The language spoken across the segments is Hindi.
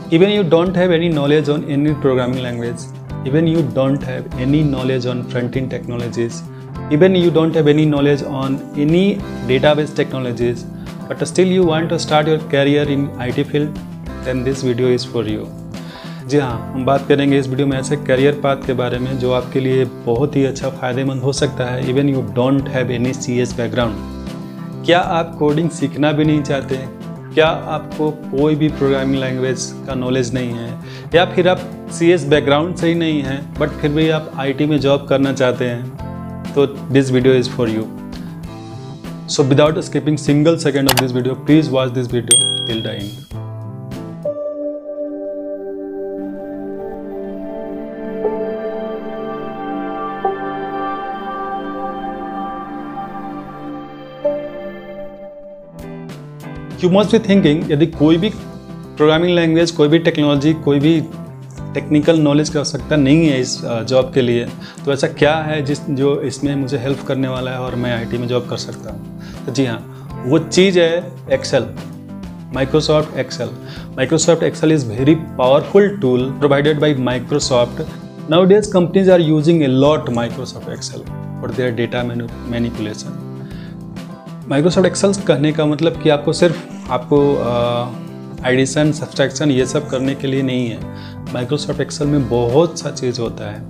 Even you don't have any knowledge on any programming language, even you don't have any knowledge on front-end technologies, even you don't have any knowledge on any database technologies, but still you want to start your career in IT field, then this video is for you. जी हाँ, हम बात करेंगे इस वीडियो में ऐसे करियर पाथ के बारे में जो आपके लिए बहुत ही अच्छा फ़ायदेमंद हो सकता है। Even you don't have any CS background. क्या आप कोडिंग सीखना भी नहीं चाहते? क्या आपको कोई भी प्रोग्रामिंग लैंग्वेज का नॉलेज नहीं है, या फिर आप CS बैकग्राउंड से ही नहीं हैं बट फिर भी आप IT में जॉब करना चाहते हैं? तो this video is for you. So without skipping single second of this video, please watch this video till the end. You must be thinking, यदि कोई भी प्रोग्रामिंग लैंग्वेज, कोई भी टेक्नोलॉजी, कोई भी टेक्निकल नॉलेज की आवश्यकता नहीं है इस जॉब के लिए, तो ऐसा क्या है जो इसमें मुझे हेल्प करने वाला है और मैं IT में जॉब कर सकता हूँ? तो जी हाँ, वो चीज़ है Excel, Microsoft Excel. Microsoft Excel is very powerful tool provided by Microsoft. Nowadays companies are using a lot Microsoft Excel for their data manipulation. Microsoft Excel कहने का मतलब कि आपको एडिशन, सब्सट्रैक्शन ये सब करने के लिए नहीं है। माइक्रोसॉफ्ट एक्सेल में बहुत सा चीज़ होता है।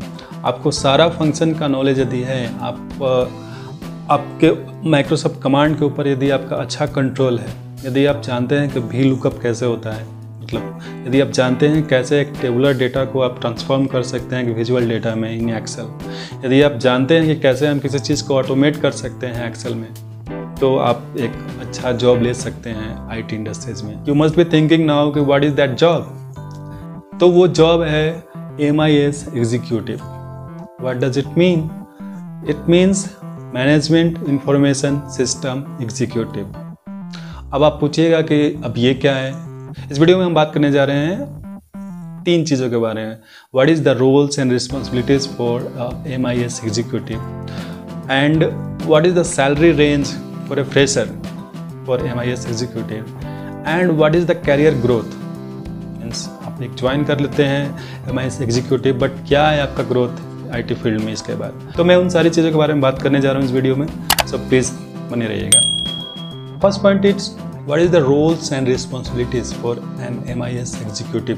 आपको सारा फंक्शन का नॉलेज यदि है, आपके माइक्रोसॉफ्ट कमांड के ऊपर यदि आपका अच्छा कंट्रोल है, यदि आप जानते हैं कि VLOOKUP कैसे होता है, मतलब यदि आप जानते हैं कैसे एक टेबुलर डेटा को आप ट्रांसफॉर्म कर सकते हैं विजुअल डेटा में इन एक्सेल, यदि आप जानते हैं कि कैसे हम किसी चीज़ को ऑटोमेट कर सकते हैं एक्सेल में, तो आप एक अच्छा जॉब ले सकते हैं IT इंडस्ट्रीज में। You must be thinking now कि व्हाट इज़ दैट जॉब? तो वो जॉब है MIS executive. What does it mean? It means management information system executive. अब आप पूछिएगा कि अब ये क्या है? इस वीडियो में हम बात करने जा रहे हैं 3 चीज़ों के बारे में। What is the roles and responsibilities for MIS executive, and what is the salary range for a fresher for MIS executive, and what is the career growth? Means आप एक ज्वाइन कर लेते हैं MIS executive, बट क्या है आपका ग्रोथ IT फील्ड में इसके बाद? तो मैं उन सारी चीज़ों के बारे में बात करने जा रहा हूँ इस वीडियो में, सो प्लीज़ बने रहिएगा। First point is what is the roles and responsibilities for an MIS executive.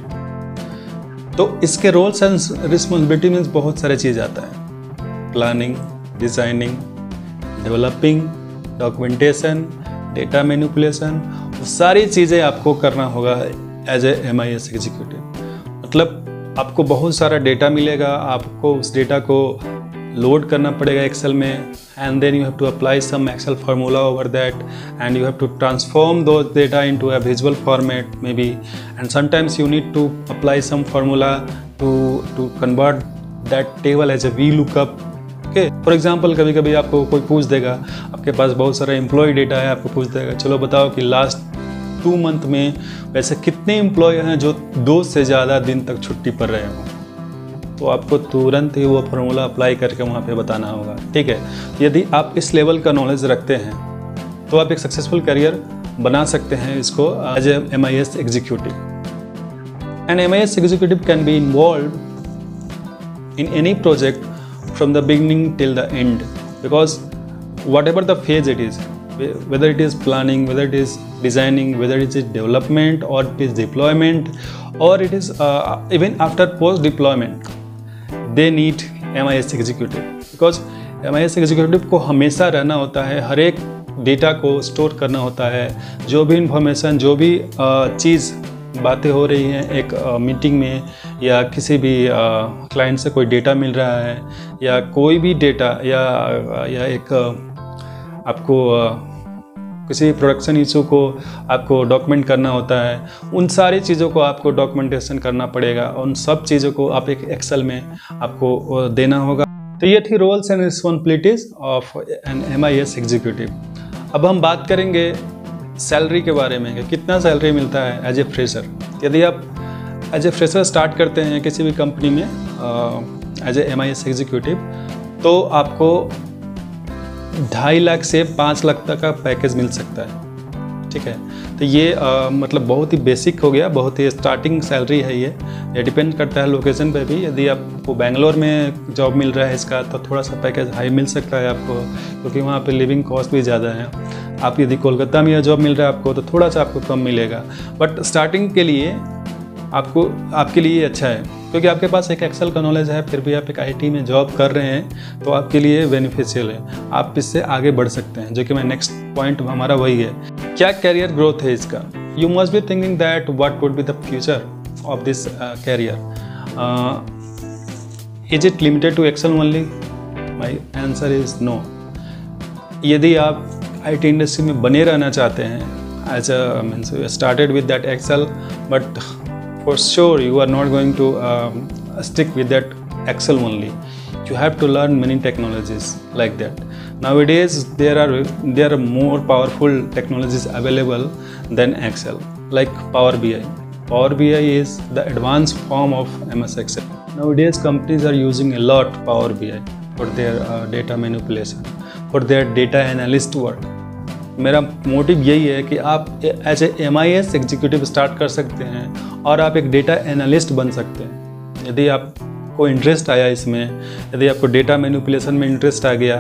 तो इसके रोल्स एंड रिस्पॉन्सिबिलिटी मीन्स बहुत सारे चीज़ आता है। Planning, designing, developing, documentation, data manipulation, वो सारी चीज़ें आपको करना होगा एज ए MIS एग्जीक्यूटिव। मतलब आपको बहुत सारा डेटा मिलेगा, आपको उस डेटा को लोड करना पड़ेगा एक्सेल में, and then you have to apply some excel formula over that, and you have to transform the data into a visual format may be, and sometimes you need to apply some formula to convert that table as a VLOOKUP। Okay, for example कभी कभी आपको कोई पूछ देगा, आपके पास बहुत सारा एम्प्लॉय डेटा है, आपको पूछ देगा चलो बताओ कि लास्ट 2 मंथ में वैसे कितने एम्प्लॉय हैं जो 2 से ज़्यादा दिन तक छुट्टी पर रहे हों। तो आपको तुरंत ही वो फार्मूला अप्लाई करके वहाँ पे बताना होगा। ठीक है, यदि आप इस लेवल का नॉलेज रखते हैं तो आप एक सक्सेसफुल करियर बना सकते हैं इसको as a MIS executive. And MIS executive can be involve in any project from the beginning till the end, because whatever the phase it is, whether it is planning, whether it is designing, whether it is development, or it is deployment, or it is even after post deployment, they need MIS executive, because MIS executive को हमेशा रहना होता है, हर एक डेटा को स्टोर करना होता है। जो भी इंफॉर्मेशन, जो भी चीज़ बातें हो रही हैं एक मीटिंग में, या किसी भी क्लाइंट से कोई डेटा मिल रहा है, या कोई भी डेटा, या एक आपको किसी प्रोडक्शन इशू को आपको डॉक्यूमेंट करना होता है, उन सारी चीज़ों को आपको डॉक्यूमेंटेशन करना पड़ेगा। उन सब चीज़ों को आप एक एक्सेल में आपको देना होगा। तो ये थी roles and responsibilities of an MIS executive. अब हम बात करेंगे सैलरी के बारे में कि कितना सैलरी मिलता है एज ए फ्रेशर। यदि आप एज ए फ्रेशर स्टार्ट करते हैं किसी भी कंपनी में एज ए MIS एग्जीक्यूटिव, तो आपको 2.5 लाख से 5 लाख तक का पैकेज मिल सकता है। ठीक है। तो ये मतलब बहुत ही बेसिक हो गया, बहुत ही स्टार्टिंग सैलरी है ये डिपेंड करता है लोकेशन पे भी। यदि आपको बैंगलोर में जॉब मिल रहा है इसका तो थोड़ा सा पैकेज हाई मिल सकता है आपको, क्योंकि वहाँ पे लिविंग कॉस्ट भी ज़्यादा है। आप यदि कोलकाता में यह जॉब मिल रहा है आपको तो थोड़ा सा आपको कम मिलेगा, बट स्टार्टिंग के लिए आपके लिए अच्छा है, क्योंकि आपके पास एक एक्सेल का नॉलेज है, फिर भी आप एक आईटी में जॉब कर रहे हैं तो आपके लिए बेनिफिशियल है, आप इससे आगे बढ़ सकते हैं, जो कि मैं नेक्स्ट पॉइंट हमारा वही है। क्या कैरियर ग्रोथ है इसका? You must be thinking that what would be the future of this career. Is it limited to Excel only? My answer is no. यदि आप आईटी इंडस्ट्री में बने रहना चाहते हैं, as means you started with that Excel, but for sure you are not going to stick with that Excel only. You have to learn many technologies like that. Nowadays there are more powerful technologies available than Excel, like Power BI. Power BI is the advanced form of MS Excel. Nowadays companies are using a lot Power BI for their data manipulation, for their data analyst work. मेरा मोटिव यही है कि आप as a MIS executive start कर सकते हैं और आप एक डेटा एनालिस्ट बन सकते हैं। यदि आपको इंटरेस्ट आया इसमें, यदि आपको डेटा मैनिपुलेशन में इंटरेस्ट आ गया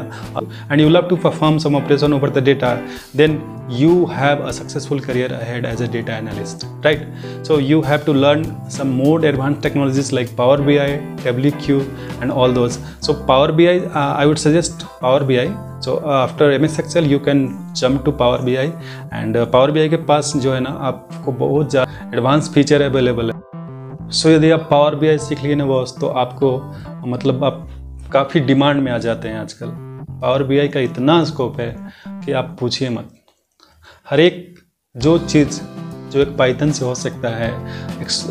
and you love to perform some operation over the data, then you have a successful career ahead as a data analyst, right? So you have to learn some more advanced technologies like Power BI, WQ and all those. So Power BI, I would suggest Power BI. So after MS Excel you can jump to Power BI, and Power BI के पास जो है ना आपको बहुत ज़्यादा एडवांस फीचर अवेलेबल है। So यदि आप Power BI सीख लिए ना बॉस, तो आपको मतलब आप काफ़ी डिमांड में आ जाते हैं आजकल। Power BI का इतना स्कोप है कि आप पूछिए मत। हर एक जो चीज़ जो एक पाइथन से हो सकता है,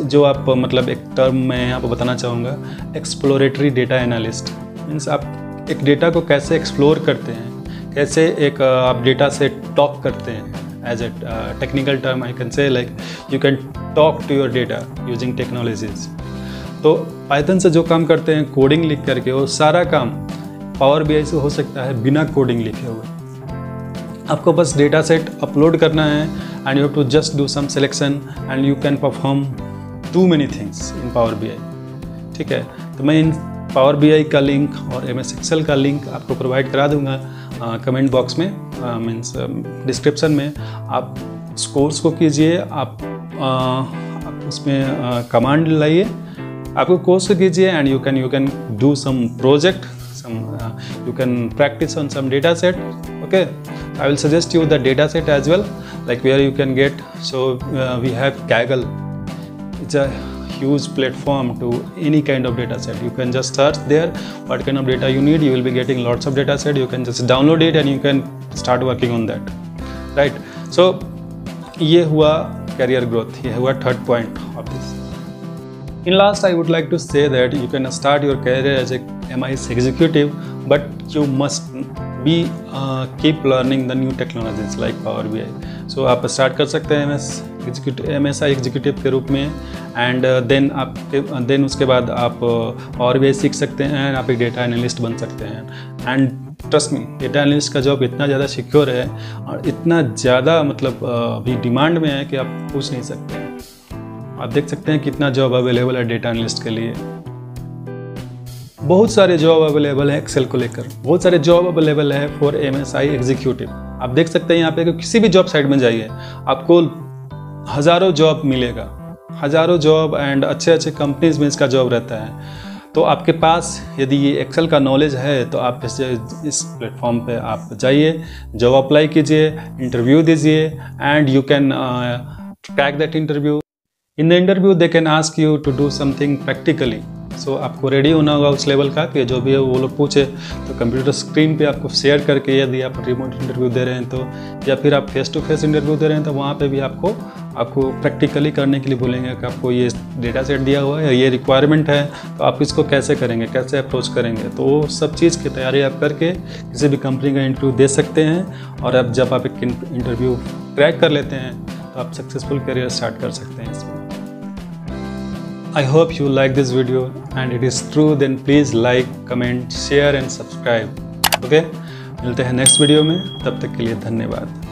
जो आप मतलब एक टर्म मैं यहाँ पर बताना चाहूँगा, एक्सप्लोरेटरी डेटा एनालिस्ट मीन्स आप एक डेटा को कैसे एक्सप्लोर करते हैं, कैसे एक आप डेटा से टॉक करते हैं। As a technical term I can say like you can talk to your data using technologies. तो पाइथन से जो काम करते हैं कोडिंग लिख करके, वो सारा काम पावर BI से हो सकता है बिना कोडिंग लिखे हुए। आपको बस डेटा सेट अपलोड करना है and you have to just do some selection and you can perform too many things in power BI, ठीक है। तो मैं इन पावर BI का लिंक और MS Excel का लिंक आपको प्रोवाइड करा दूंगा कमेंट बॉक्स में, मीन्स डिस्क्रिप्शन में। आप उस कोर्स को कीजिए, आप उसमें कमांड लाइए, आपको कोर्स को कीजिए and you can do some project, you can practice on some data set. Okay, I will suggest you the data set as well, like where you can get. So we have Kaggle. It's a huge platform to any kind of data set. You can just search there what kind of data you need. You will be getting lots of data set. You can just download it and you can start working on that, right? So ये हुआ career growth, ये हुआ third point of this. In last, I would like to say that you can start your career as a MIS executive, but you must be keep learning the new technologies like Power BI. So आप start कर सकते हैं MSI executive के रूप में, and then उसके बाद आप Power BI सीख सकते हैं, आप एक डेटा एनालिस्ट बन सकते हैं। And trust me, data analyst का जॉब इतना ज़्यादा सिक्योर है और इतना ज़्यादा मतलब अभी डिमांड में है कि आप पूछ नहीं सकते। आप देख सकते हैं कितना जॉब अवेलेबल है डेटा एनालिस्ट के लिए। बहुत सारे जॉब अवेलेबल है एक्सेल को लेकर, बहुत सारे जॉब अवेलेबल है फॉर MSI एग्जीक्यूटिव। आप देख सकते हैं यहाँ पे किसी भी जॉब साइट में जाइए, आपको हज़ारों जॉब मिलेगा, हज़ारों जॉब एंड अच्छे अच्छे कंपनीज में इसका जॉब रहता है। तो आपके पास यदि ये एक्सेल का नॉलेज है तो आप इस प्लेटफॉर्म पे आप जाइए, जॉब अप्लाई कीजिए, इंटरव्यू दीजिए and you can crack that interview. In the interview they can ask you to do something practically. So आपको रेडी होना होगा उस लेवल का कि जो भी है वो लोग पूछे तो कंप्यूटर स्क्रीन पे आपको शेयर करके, यदि आप रिमोट इंटरव्यू दे रहे हैं तो, या फिर आप फेस टू फेस इंटरव्यू दे रहे हैं तो वहाँ पे भी आपको प्रैक्टिकली करने के लिए बोलेंगे कि आपको ये डेटा सेट दिया हुआ है, ये रिक्वायरमेंट है, तो आप इसको कैसे करेंगे, कैसे अप्रोच करेंगे। तो वो सब चीज़ की तैयारी आप करके किसी भी कंपनी का इंटरव्यू दे सकते हैं, और अब जब आप एक इंटरव्यू क्रैक कर लेते हैं तो आप सक्सेसफुल करियर स्टार्ट कर सकते हैं इसमें। I hope you like this video, and it is true then please like, comment, share and subscribe. Okay? मिलते हैं नेक्स्ट वीडियो में, तब तक के लिए धन्यवाद।